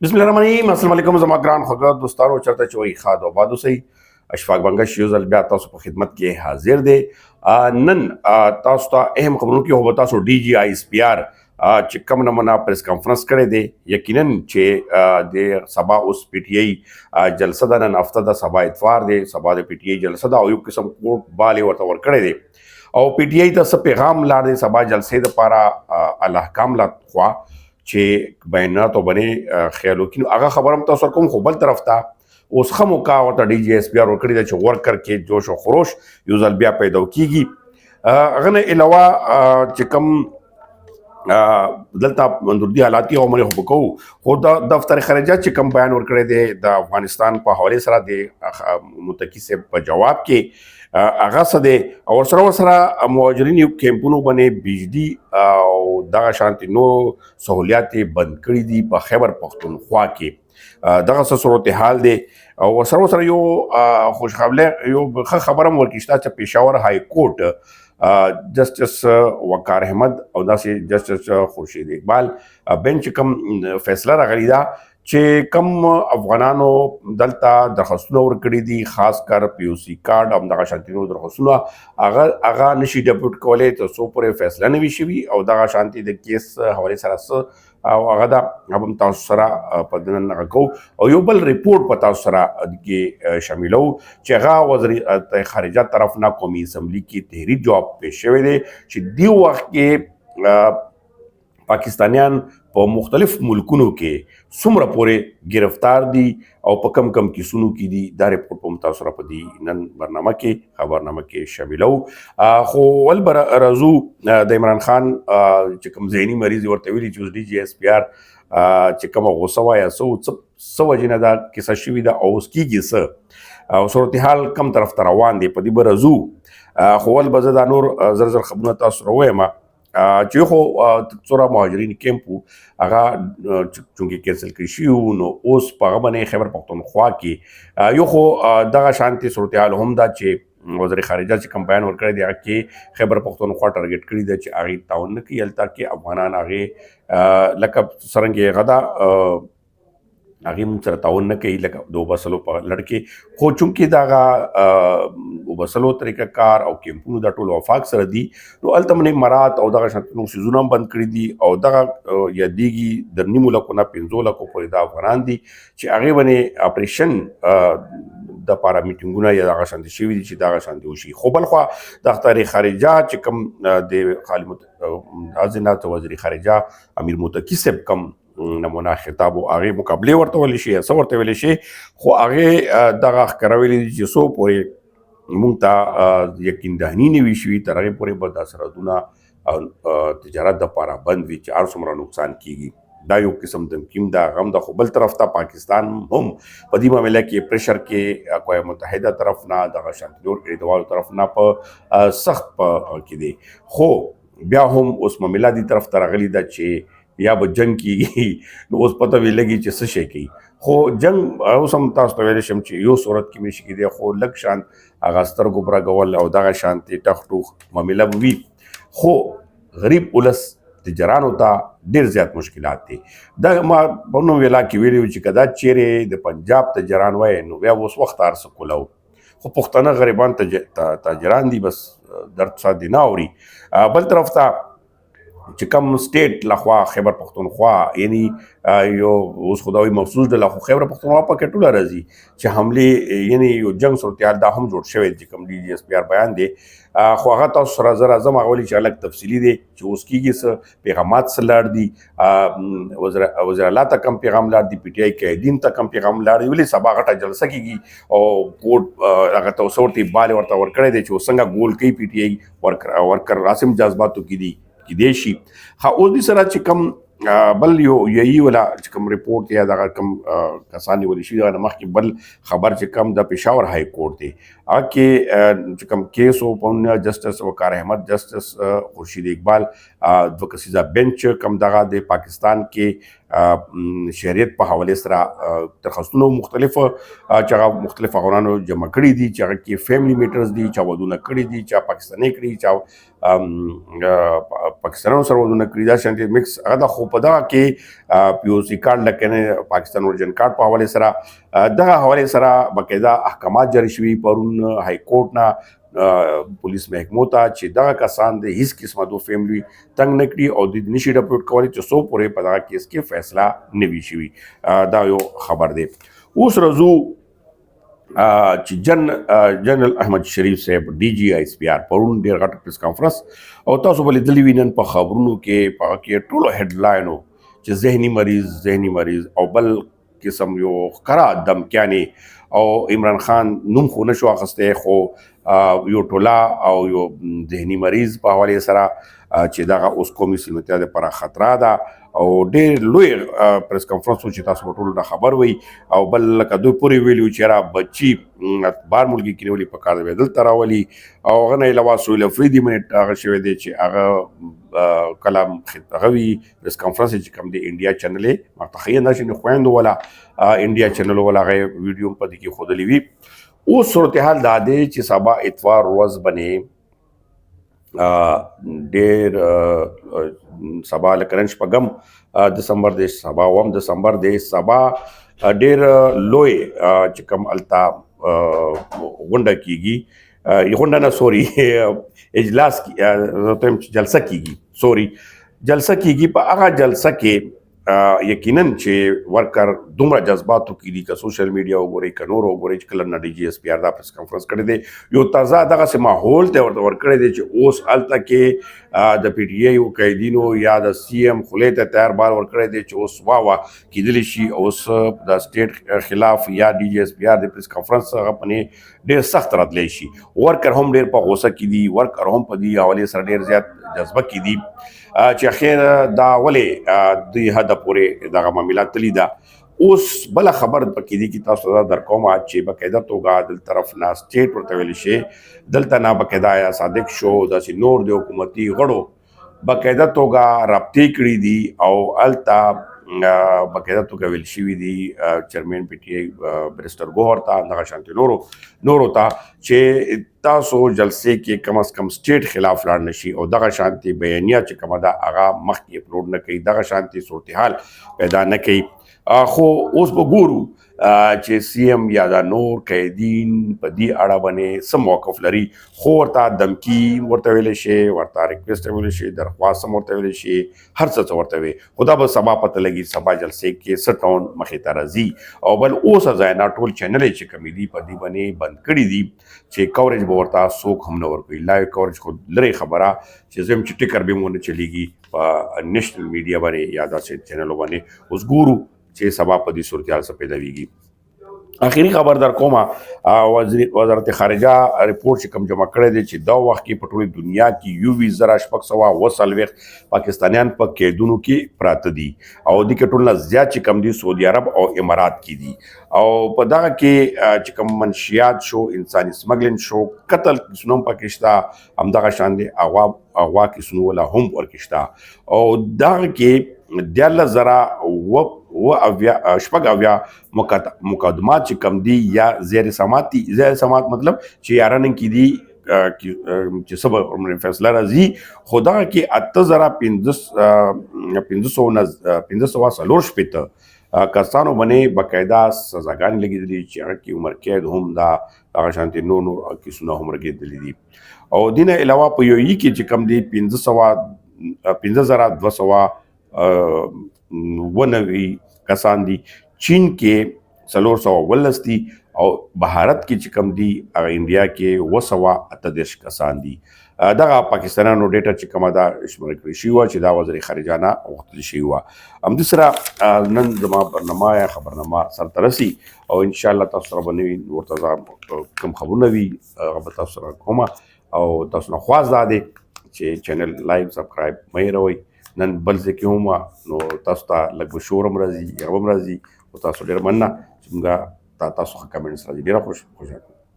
बिस्मिल्लाहिर्रहमानिर्रहीम अस्सलाम वालेकुम ज़मा ग्रान ख़ुदा दोस्तानो चरता चोई खाद आबाद सही अशफाक बंगश यूज़ अलबिया तासु पर खिदमत के हाजिर दे नन तासु ता अहम खबरों की होबता सो DGISPR चिकम नमना प्रेस कॉन्फ्रेंस करे दे यकीनन चे दे सबा उस PTI जलसा दा नन हफ्ता दा सबा इतवार दे सबा दे PTI जलसा दा अयुब किस्म कोर्ट बाले वर्ता वर करे दे और PTI ता सब पैगाम ला दे सबा जलसे द पारा अल्लाहकाम ला ख्वा चे बैना तो बने ख्यालो कि आगा खबरम तो सरकुम खुबल तरफ था उस खमो का वता DGISPR और कड़ी दा वर्क करके जोश और खरोश यूजल बिया पैदा कीगी अगन अलावा चिकम दलता मंदुर्दी हालाती और मरे हुबको खुद दफ्तर खरजा चिकम बयान और करे दे द अफगानिस्तान पर हवाले सरा दे मुतकी से जवाब के आगा सदे और सरा मुहाजिरीन युग कैंपुनो बने बिजली दगा शांति नो सहूलियात बंद करी दी पर खैबर पख्तूनख्वा के दगा सूरत हाल दे और सर यो खुशखबले यो खबरम वर्किश्ता च पेशावर हाई कोर्ट जस्टिस वकार अहमद और से जस्टिस खुर्शीद इकबाल बेंच कम फैसला रगलीदा चे कम अफगानानो दलता दरखास्तुना वर्कड़ी दी खासकर POC कार्ड अमदा शांतिनो दरखास्तुना आगा नशी डेप्यूट कोले तो सो पूरे फैसला ने विशवी और दगा शांति दे केस हवाले सरस आगा दा अब तासरा पदन नगको और यो बल रिपोर्ट पता सरा के शामिलो चेगा वज़री खारिजा तरफ ना कौमी असम्बली की तहरीर जवाब पेश दे दी वक्त के पाकिस्तानियान पर मुख्तलिफ मुल्कों के सुमर पूरे गिरफ्तार दी और पकम कम की सुनू की दी दा रिपोर्ट पर मुतासरा पदी नन बरनामा के खबरनामा के शामिलो खो वल बर रजू द इमरान खान चिकम जहनी मरीज और तवीली चूज DGISPR चिकम गुस्सा या सो वजिना दा किसा शिविदा और उसकी गिस सूरत हाल कम तरफ तरवान दे पदी बर रजू खोल बजदा नूर जर खबरना तासरा मा चेखो चोरा मुहाजिरीन कैंपू आगा चूंकि कैंसिल कृषि नो उस पागबने खैबर पख्तूनख्वा की यो खो दगा शांति सूरत हाल हमदा चे वज़ीर खारिजा से कंबाइन और कर दिया कि खैबर पख्तूनख्वा टारगेट करी दे चे आगे ताउन की अलता के अफगानान आगे लकब सरंगे गदा आगे मुझसे ताउन न कई लगा दो बसलों पर लड़के हो चुंकी दागा बसलो तरीका कार और कैंपू दा टोल वफाक सरदी तो अल्तमने मरात और दगा शंतनु सिजुना बंद करी दी और दगा या दीगी दरनी मुलक ना पिंजोला को परिदा फरान दी चे आगे बने ऑपरेशन द पारा मीटिंगुना या दगा शांति शिवी दी दगा शांति उशी खोबल ख्वा दफ्तर खारिजा चिकम दे खाली आजिना तो वज़ीर खारिजा अमीर मुतकी से कम नमूना खिताब आगे मुकाबले वर्त वाले शे ऐसा वर्त वाले शे खो आगे दगा करावेली जिसो पूरे मुंगता यकीन दहनी ने विश्वी तरह पूरे बदा सरदुना तिजारत द पारा बंद विच आर सुमरा नुकसान कीगी दायो किस्म दमकिम दा गम दा खुबल तरफ ता पाकिस्तान हम पदीमा मिला के प्रेशर के अक़वाम मुत्तहिदा तरफ ना दगा शांतियोर के दवा तरफ ना प सख्त प की दे खो ब्या हम उस ममिला दी तरफ तरगली दा चे या ब जंग की उस पता भी लगी चे सशे की खो जंग उसम तास तो वेले शमची यो सूरत की मिश की दे खो लग शांत आगास्तर गुबरा गवल और दगा शांति टखटू ममिला भी खो गरीब उलस तिजरान होता देर ज्यादा मुश्किलात थी द मा बनो वेला की वीडियो ची कदा चेरे द पंजाब तिजरान वाए नो वे उस वक्त आर सकुलाओ खो पुख्ताना गरीबान तिजरान दी बस दर्द सा दिना औरी बल तरफ था चिकम स्टेट लखवा खैबर पख्तूनख्वा यानी यो उस खुदाई मखसूस द लखो खैबर पख्तूनख्वा पर केटुला रजी च हमले यानी यो जंग सूरत दा हम जोड़ शवे चिकम DGISPR बयान दे खो आगा तो सरा जरा जम अगली चालक तफसीली दे जो उसकी किस पैगामात सलार दी वज़ीर आला तक कम पैगाम लार दी PTI के दिन तक कम पैगाम लार दी वली सबागटा जलसा की और कोर्ट अगर तो सोरती बाल वर्ता वर करे दे जो संगा गोल कई PTI वर्कर रासिम जज्बात की दी की देशी हाँ उस दी सरा चिकम बल यो यही वाला चिकम रिपोर्ट या दगा कम कसानी वाली शी नमक की बल खबर चिकम द पेशावर हाई कोर्ट थे आके चिकम केस ओपन जस्टिस वकार अहमद जस्टिस खुर्शीद इकबाल دوه کسیزه بنچ کم دغه د پاکستان کې شهریت په حواله سره درخواستونه مختلف چې هغه مختلف افغانانو جمع کړي دي چې هغه کې فیملی میټرز دي چا ودونه کړي دي چا پاکستاني کړي چا پاکستانونو سره ودونه کړي دا شانتي مکس هغه د خو په دغه کې پی او سی کارت لکه پاکستان اورجن کارت په حواله سره دغه حواله سره باقاعده احکامات جاری شوي پرون های کورټ نه پولیس محکمو ته چې دغه کسان د هیڅ قسمه دو فیملی تنګ نه کړي او د نشي رپورټ کولی چې څو پورې په دغه کیس کې فیصله نه وي شوي دا یو خبر دی. اوس راځو چې جنرال احمد شریف صاحب ډي جي آی اس پی آر پرون ډېر غټ پریس کانفرنس او تاسو به لیدلی وي نن په خبرونو کې په هغه کې ټولو هیډلاینو چې ذهني مریض او بل قسم یو ښکاره دمکیانې او عمران خان نوم خو نشو اخیستی خو یو ټوله او یو ذهني مریض په حوالې سره چې دغه اوس قومي سلامتیا دپاره خطره ده او ډېر لوی پریس کانفرنس و چې تاسو به ټولو نه خبر وئ او بل لکه دوی پورې ویلي وو چې یاره بچي بار ملکي کې نیولي په کار دی دلته راولي او هغه نه علاوه سهیل افریدي منټ هغه شوی دی چې هغه کله هغه وي پریس کانفرنس چې کوم دی انډیا چینل یې ما ته ښه اندازې نه خویندو والا انډیا چینل والا هغه ویډیو هم په دې کې ښودلي وي. اوس صورتحال دا دی چې سبا اتوار ورځ بنې ډېر سبا لکه نن شپږم دسمبر دی سبا اووم دسمبر دی سبا ډېر لوی چې کوم هلته غونډه کیږي غونډه نه سوري اجلاس جلسه کیږي جلسه کیږي په هغه جلسه کې یقینا چې ورکر دومره جذباتو کې دي که سوشل میډیا وګورئ که نور وګورئ چې کله نه ډي جي ایس پی آر دا پریس کانفرنس کړی دی یو تازه دغسې ماحول ته ورته ورکړی دی چې اوس هلته کې د پی ټي آی قیدینو یا د سی ایم خولې ته تیار بال ورکړی دی چې اوس واه کیدلی شي اوس د سټیټ خلاف یا ډي جي ایس پی آر د پریس کانفرنس هغه پنې ډېر سخت راتلی شي. ورکر هم ډېر په غوسه کې دي ورکر هم په دې حوالې سره ډېر زیات جذبه کې دي چې اخر دا ولې دوی حده پورې دغه معاملات تللي ده. اوس بله خبر پکې دي چې تاسو ته درکوم چې باقاعده توګه دل طرف نه سټیټ ورته ویلی شي دلته نه باقاعده یا صادق شو داسې نور د حکومتي غړو باقاعده توګه رابطې کړي دي او هلته باقاعده توګه ویل شوي دي چیرمین پی ټي آی بریسټر ګوهر ته دغه شانتې نورو ته چې تاسو جلسې کې کم از کم سټیټ خلاف لاړ نشي او دغه شانتې بیانیه چې کومه ده هغه مخکې اپلوډ نه کوي دغه شانتې صورتحال پیدا نه کوي. خو اوس به ګورو چې سی ایم یا دا نور قیدین په دې اړه باندې څه موقف لري خو ورته دمکي ورته ویلی شي ورته ریکویسټ ویلی شي درخواست هم ورته ویلی شي هر څه ورته وي خو دا به سبا پته لګي سبا جلسې کې څه ټون مخې ته راځي او بل اوس ځای نه ټول چینل چې کومې دي په دې باندې بند کړي دي چې کوریج به ورته څوک هم نه ورکوي لایو کوریج خو لرې خبره چې زه یم چې ټکر به مو نه چلیږي په نیشنل میډیا باندې یا داسې چینلو باندې اوس ګورو چې سبا په دې صورتحال څه پیدا ویږي. آخري خبر در کومه وزارت خارجه رپورټ چې کوم جمع کړی دی چې دا وخت کې په ټولې دنیا کې یو 20,640 پاکستانیان په قیدونو کې پراته دي او دې کې ټول نه زیات چې کم دي سعودي عرب او امارات کې دي او په دغه کې چې کوم منشیات شو انساني سمګلینګ شو قتل کیسونه هم پکې شته همدغه شان دي اغوا کیسونه ولا هم ورکې شته او دغه کې 14,000 شپږ اویا مقدمات چې کم دي یا زیر سماعت دي زیر سماعت مطلب چې یارانه کې دي چې سبا فیصله راځي خو دغه کې 8,540 کسانو باندې باقاعده سزاګانې لګېدلي چې هغه کې عمر قید هم دا هغه شانتې نور کیسونه هم لګېدلي دي او دې نه علاوه په یو کې چې کم دي 15,290 کسان دي چین کې 419 دي او بهارت کې چې کم دي هغه انډیا کې 238 کسان دي. دغه پاکستانانو ډیټا چې کومه ده شمېره کړې شوې وه چې دا وزیر خارجه نه غوښتل شوې وه. همدې سره نن زما برنامه یا خبرنامه سرته رسي او انشاءالله تاسو سره به نوي ورته کوم خبرونه وي هغه به تاسو سره کومه او تاسو نه خواست دا دی چې چینل لایک سبسکرایب مه هېروئ. نن بل ځای کې هم نو تاسو ته لږ به شور هم راځي یو هم راځي خو تاسو ډېره مننه چې موږ تاسو ښه کمنټس راځي ډېره خوشحاله